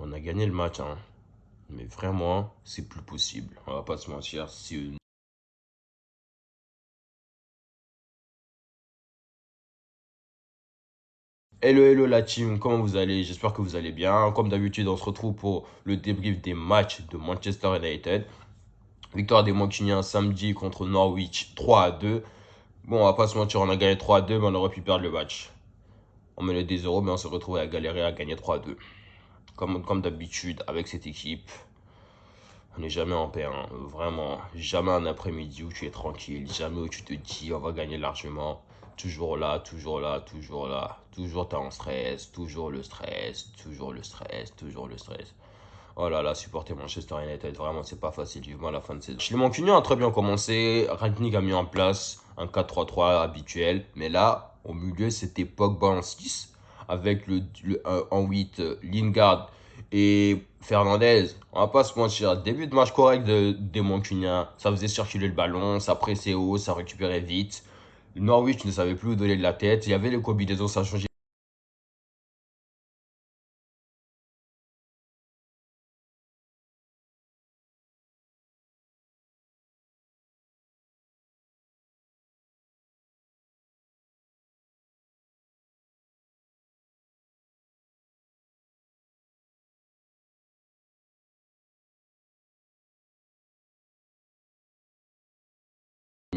On a gagné le match, hein. Mais vraiment, c'est plus possible. On va pas se mentir. Hello, hello la team, comment vous allez? J'espère que vous allez bien. Comme d'habitude, on se retrouve pour le débrief des matchs de Manchester United. Victoire des Mancuniens samedi contre Norwich 3-2. Bon, on va pas se mentir, on a gagné 3-2, mais on aurait pu perdre le match. On menait des 0, mais on s'est retrouvé à galérer à gagner 3-2. Comme d'habitude, avec cette équipe, on n'est jamais en paix, hein. Vraiment. Jamais un après-midi où tu es tranquille. Jamais où tu te dis on va gagner largement. Toujours là, toujours là, toujours là. Toujours t'es en stress. Toujours le stress. Toujours le stress. Toujours le stress. Oh là là, supporter Manchester United, vraiment, c'est pas facile. Vivement la fin de saison. Chez les Mancuniens a très bien commencé. Rangnick a mis en place un 4-3-3 habituel. Mais là, au milieu, c'était Pogba en 6. Avec en 8, Lingard et Fernandez. On va pas se mentir. Début de match correct des Mancuniens. Ça faisait circuler le ballon. Ça pressait haut. Ça récupérait vite. Norwich ne savait plus où donner de la tête. Il y avait les combinaisons, ça changeait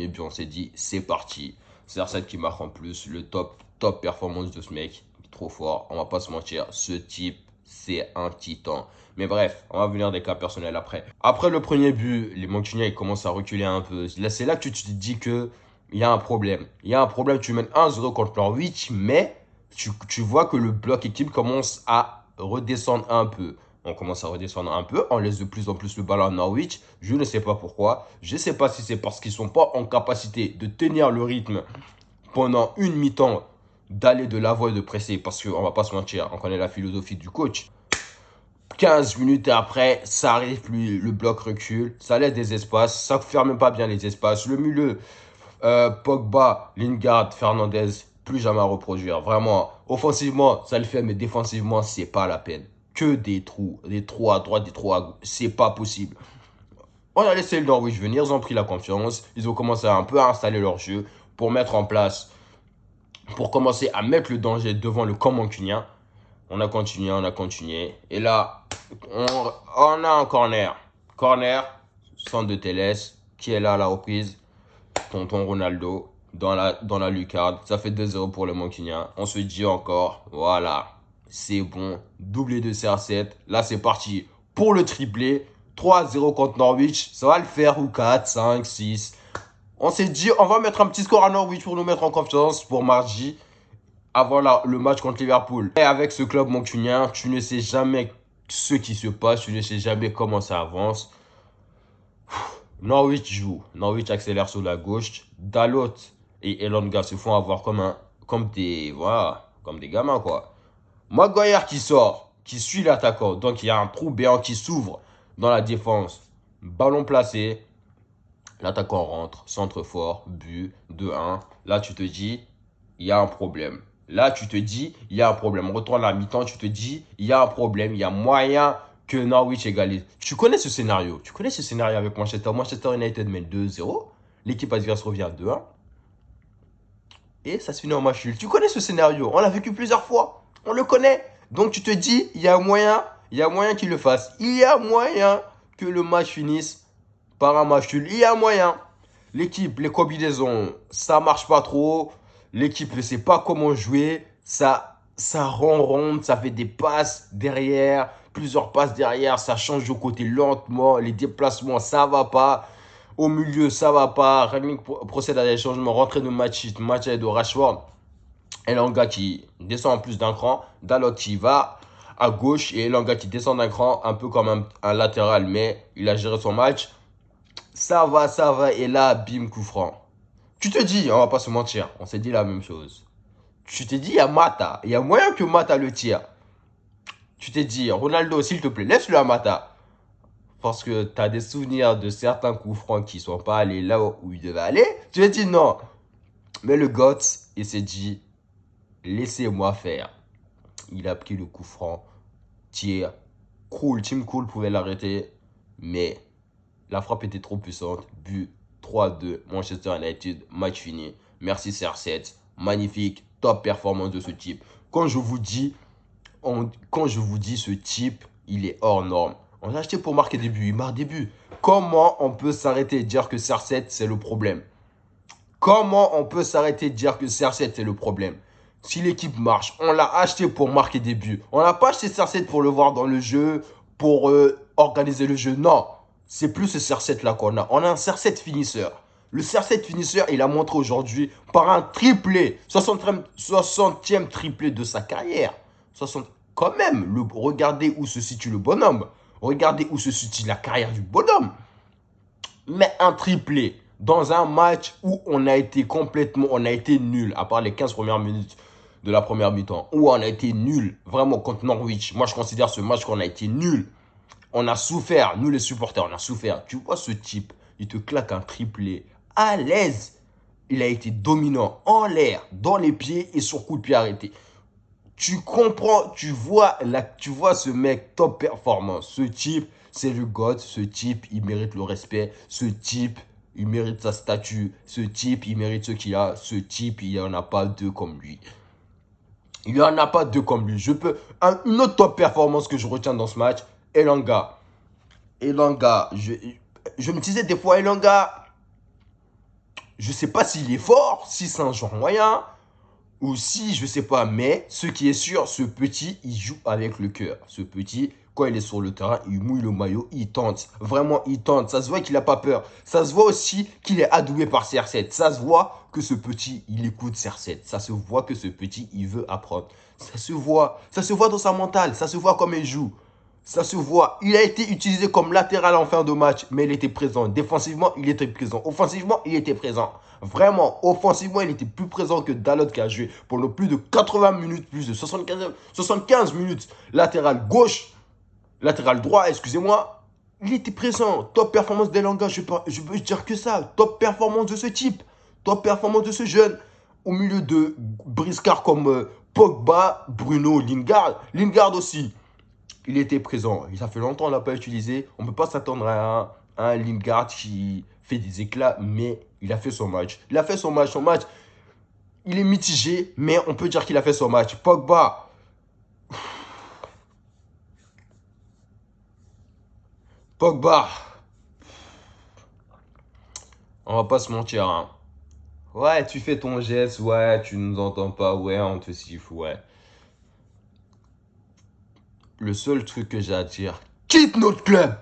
et puis on s'est dit, c'est parti. C'est Arsène qui marque en plus. Le top performance de ce mec. Trop fort. On va pas se mentir. Ce type, c'est un titan. Mais bref, on va venir des cas personnels après. Après le premier but, les Mancuniens, ils commencent à reculer un peu. Là, c'est là que tu te dis que il y a un problème. Il y a un problème. Tu mènes 1-0 contre Norwich, mais tu vois que le bloc équipe commence à redescendre un peu. On commence à redescendre un peu. On laisse de plus en plus le ballon à Norwich. Je ne sais pas pourquoi. Je ne sais pas si c'est parce qu'ils ne sont pas en capacité de tenir le rythme pendant une mi-temps, d'aller de l'avant et de presser. Parce qu'on ne va pas se mentir, on connaît la philosophie du coach. 15 minutes après, ça arrive plus, le bloc recule, ça laisse des espaces, ça ne ferme pas bien les espaces. Le milieu, Pogba, Lingard, Fernandez, plus jamais à reproduire. Vraiment, offensivement, ça le fait, mais défensivement, c'est pas la peine. Que des trous à droite, des trous à gauche, c'est pas possible. On a laissé le Norwich venir, ils ont pris la confiance, ils ont commencé à un peu à installer leur jeu pour mettre en place, pour commencer à mettre le danger devant le camp mancunien. On a continué. Et là, on a un corner. Corner, centre de Télès, qui est là à la reprise. Tonton Ronaldo dans la lucarne. Ça fait 2-0 pour le Mancunien. On se dit encore, voilà, c'est bon. Doublé de CR7. Là, c'est parti pour le triplé. 3-0 contre Norwich. Ça va le faire ou 4, 5, 6. On s'est dit, on va mettre un petit score à Norwich pour nous mettre en confiance pour mardi avant le match contre Liverpool. Et avec ce club mancunien, tu ne sais jamais ce qui se passe. Tu ne sais jamais comment ça avance. Norwich joue. Norwich accélère sur la gauche. Dalot et Elanga se font avoir comme des gamins, quoi. Maguire qui sort, qui suit l'attaquant. Donc il y a un trou béant qui s'ouvre dans la défense. Ballon placé. L'attaquant rentre, centre fort, but, 2-1. Là, tu te dis, il y a un problème. Là, tu te dis, il y a un problème. Retourne à la mi-temps, tu te dis, il y a un problème. Il y a moyen que Norwich égalise. Tu connais ce scénario. Tu connais ce scénario avec Manchester. Manchester United mène 2-0. L'équipe adverse revient à 2-1. Et ça se finit en match nul. Tu connais ce scénario. On l'a vécu plusieurs fois. On le connaît. Donc, tu te dis, il y a moyen qu'il le fasse. Il y a moyen que le match finisse par un match nul. Il y a moyen. L'équipe, les combinaisons, ça marche pas trop. L'équipe ne sait pas comment jouer. Ça ronronde, ça fait des passes derrière, plusieurs passes derrière, ça change de côté lentement. Les déplacements, ça va pas. Au milieu, ça va pas. Rangnick procède à des changements. Rentrée de Matchit, Matchit de Rashford. Elanga qui descend en plus d'un cran. Dalot qui va à gauche et Elanga qui descend d'un cran, un peu comme un latéral, mais il a géré son match. Ça va, ça va. Et là, bim, coup franc. Tu te dis, on va pas se mentir, on s'est dit la même chose. Tu t'es dit, il y a Mata. Il y a moyen que Mata le tire. Tu t'es dit, Ronaldo, s'il te plaît, laisse-le à Mata. Parce que tu as des souvenirs de certains coups francs qui sont pas allés là où ils devaient aller. Tu t'es dit, non. Mais le GOAT, il s'est dit, laissez-moi faire. Il a pris le coup franc, tir, Cool, Team Cool pouvait l'arrêter. Mais la frappe était trop puissante. But 3-2, Manchester United, match fini. Merci CR7. Magnifique, top performance de ce type. Quand je vous dis, ce type, il est hors norme. On l'a acheté pour marquer des buts, il marque des buts. Comment on peut s'arrêter et dire que CR7 c'est le problème? Comment on peut s'arrêter de dire que CR7 c'est le problème? Si l'équipe marche, on l'a acheté pour marquer des buts. On n'a pas acheté CR7 pour le voir dans le jeu, pour organiser le jeu. Non, c'est plus ce CR7 là qu'on a. On a un CR7 finisseur. Le CR7 finisseur, il a montré aujourd'hui par un triplé, 60e triplé de sa carrière. 60, quand même, regardez où se situe le bonhomme. Regardez où se situe la carrière du bonhomme. Mais un triplé dans un match où on a été nul, à part les 15 premières minutes de la première mi-temps, où on a été nul, vraiment contre Norwich. Moi, je considère ce match qu'on a été nul. On a souffert, nous les supporters, on a souffert. Tu vois ce type, il te claque un triplé à l'aise. Il a été dominant en l'air, dans les pieds et sur coup de pied arrêté. Tu comprends, tu vois ce mec top performance. Ce type, c'est le GOAT. Ce type, il mérite le respect. Ce type, il mérite sa statue. Ce type, il mérite ce qu'il a. Ce type, il n'y en a pas deux comme lui. Il n'y en a pas deux comme lui. Une autre top performance que je retiens dans ce match, Elanga. Elanga, je me disais des fois, Elanga, je ne sais pas s'il est fort, si c'est un genre moyen. Ou si, je sais pas, mais ce qui est sûr, ce petit, il joue avec le cœur. Ce petit, quand il est sur le terrain, il mouille le maillot, il tente. Vraiment, il tente. Ça se voit qu'il n'a pas peur. Ça se voit aussi qu'il est adoué par CR7. Ça se voit que ce petit, il écoute CR7. Ça se voit que ce petit, il veut apprendre. Ça se voit. Ça se voit dans sa mentale. Ça se voit comme il joue. Ça se voit. Il a été utilisé comme latéral en fin de match, mais il était présent. Défensivement, il était présent. Offensivement, il était présent. Vraiment, offensivement, il était plus présent que Dalot qui a joué pendant plus de 80 minutes, plus de 75 minutes. Latéral gauche, latéral droit, excusez-moi. Il était présent. Top performance d'Elanga, je peux dire que ça. Top performance de ce type. Top performance de ce jeune. Au milieu de briscards comme Pogba, Bruno, Lingard. Lingard aussi. Il était présent. Ça fait longtemps qu'on ne l'a pas utilisé. On ne peut pas s'attendre à un Lingard qui fait des éclats, mais il a fait son match. Il a fait son match. Son match, il est mitigé, mais on peut dire qu'il a fait son match. Pogba. Pogba. On va pas se mentir, hein. Ouais, tu fais ton geste, ouais, tu nous entends pas, ouais, on te siffle, ouais. Le seul truc que j'ai à dire, quitte notre club.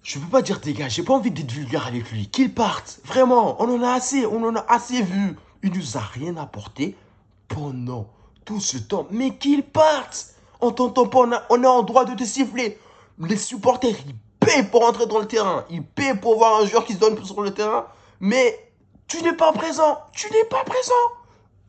Je peux pas dire dégage, j'ai pas envie d'être vulgaire avec lui. Qu'il parte, vraiment, on en a assez vu. Il nous a rien apporté pendant tout ce temps. Mais qu'il parte. On t'entend pas, on est en droit de te siffler. Les supporters, ils paient pour entrer dans le terrain. Ils paient pour voir un joueur qui se donne sur le terrain. Mais tu n'es pas présent. Tu n'es pas présent.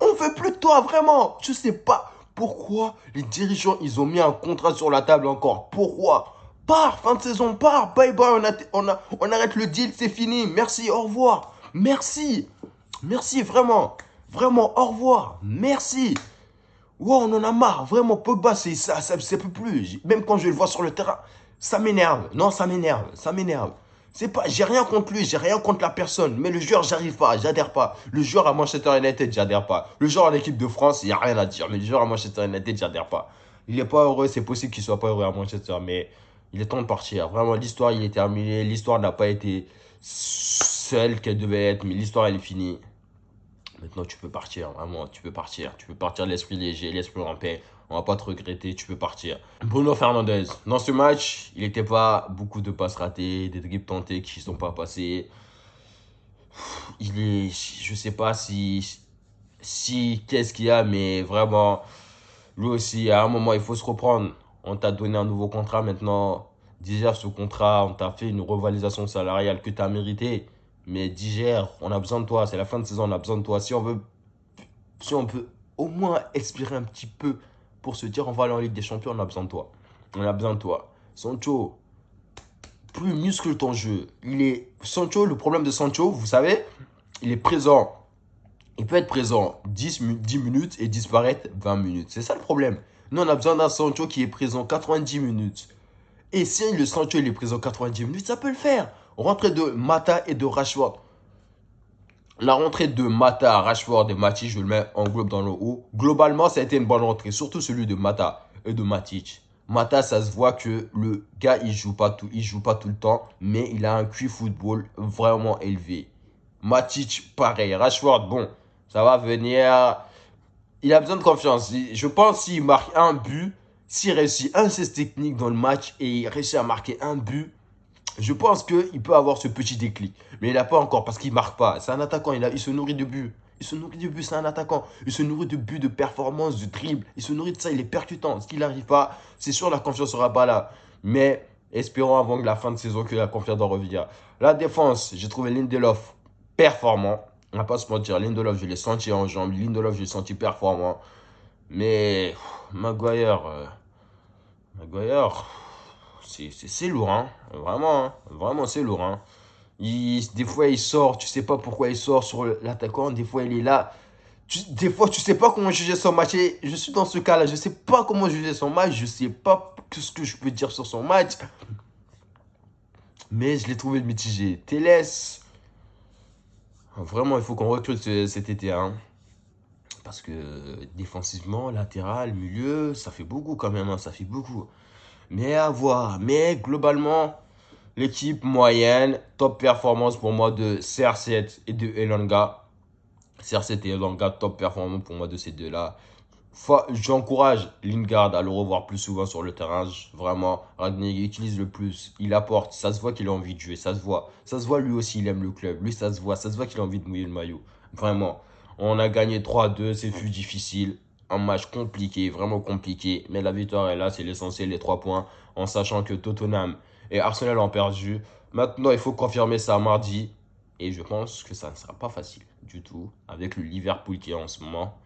On veut plus de toi, vraiment. Je sais pas pourquoi les dirigeants, ils ont mis un contrat sur la table encore. Pourquoi? Pars, fin de saison, pars, bye bye, on arrête le deal, c'est fini. Merci, au revoir. Merci. Merci, vraiment. Vraiment, au revoir. Merci. Wow, on en a marre. Vraiment, Pogba, ça peut plus. Même quand je le vois sur le terrain, ça m'énerve. Non, ça m'énerve. Ça m'énerve. C'est pas, j'ai rien contre lui, j'ai rien contre la personne. Mais le joueur, j'arrive pas, j'adhère pas. Le joueur à Manchester United, j'adhère pas. Le joueur à l'équipe de France, il n'y a rien à dire. Mais le joueur à Manchester United, j'adhère pas. Il est pas heureux, c'est possible qu'il soit pas heureux à Manchester. Mais il est temps de partir. Vraiment, l'histoire, il est terminé. L'histoire n'a pas été celle qu'elle devait être. Mais l'histoire, elle est finie. Maintenant, tu peux partir, vraiment, tu peux partir. Tu peux partir l'esprit léger, l'esprit en paix. On va pas te regretter, tu peux partir. Bruno Fernandes, dans ce match, il n'était pas beaucoup de passes ratées, des dribbles tentés qui ne sont pas passés. Je sais pas si qu'est-ce qu'il y a, mais vraiment, lui aussi, à un moment, il faut se reprendre. On t'a donné un nouveau contrat maintenant. Digère ce contrat, on t'a fait une revalorisation salariale que tu as méritée. Mais digère, on a besoin de toi. C'est la fin de saison, on a besoin de toi. Si on peut au moins expirer un petit peu pour se dire on va aller en Ligue des Champions, on a besoin de toi. On a besoin de toi. Sancho, plus muscle ton jeu. Sancho, le problème de Sancho, vous savez, il est présent. Il peut être présent 10 minutes et disparaître 20 minutes. C'est ça le problème. Nous, on a besoin d'un Sancho qui est présent 90 minutes. Et si le Sancho il est présent 90 minutes, ça peut le faire. Rentrée de Mata et de Rashford. La rentrée de Mata, Rashford et Matic, je le mets en globe dans le haut. Globalement, ça a été une bonne rentrée, surtout celui de Mata et de Matic. Mata, ça se voit que le gars, il joue pas tout le temps, mais il a un QI football vraiment élevé. Matic, pareil. Rashford, bon, ça va venir. Il a besoin de confiance. Je pense s'il marque un but, s'il réussit un geste technique dans le match et il réussit à marquer un but, je pense qu'il peut avoir ce petit déclic. Mais il n'a pas encore parce qu'il ne marque pas. C'est un attaquant, il se nourrit de buts. Il se nourrit de buts, c'est un attaquant. Il se nourrit de buts, de performance, de dribble. Il se nourrit de ça, il est percutant. Ce qu'il n'arrive pas, c'est sûr, la confiance ne sera pas là. Mais espérons avant la fin de saison que la confiance doit revenir. La défense, j'ai trouvé Lindelof performant. On va pas se mentir, Lindelof, je l'ai senti en jambes. Lindelof, je l'ai senti performant. Mais Maguire, Maguire, c'est lourd, hein. Vraiment, hein. Vraiment, c'est lourd, hein. Des fois, il sort, tu sais pas pourquoi il sort sur l'attaquant. Des fois, il est là. Des fois, tu sais pas comment juger son match. Et je suis dans ce cas-là. Je sais pas comment juger son match. Je sais pas ce que je peux dire sur son match. Mais je l'ai trouvé mitigé. Télès, vraiment, il faut qu'on recrute cet été, hein. Parce que défensivement, latéral, milieu, ça fait beaucoup quand même, hein. Ça fait beaucoup. Mais à voir. Mais globalement, l'équipe moyenne, top performance pour moi de CR7 et de Elanga. CR7 et Elanga, top performance pour moi de ces deux-là. J'encourage Lingard à le revoir plus souvent sur le terrain. Vraiment, Ragnick utilise le plus. Il apporte. Ça se voit qu'il a envie de jouer. Ça se voit. Ça se voit lui aussi, il aime le club. Lui, ça se voit. Ça se voit qu'il a envie de mouiller le maillot. Vraiment. On a gagné 3-2. C'est fut difficile. Un match compliqué, vraiment compliqué. Mais la victoire est là. C'est l'essentiel, les 3 points. En sachant que Tottenham et Arsenal ont perdu. Maintenant, il faut confirmer ça mardi. Et je pense que ça ne sera pas facile du tout. Avec le Liverpool qui est en ce moment.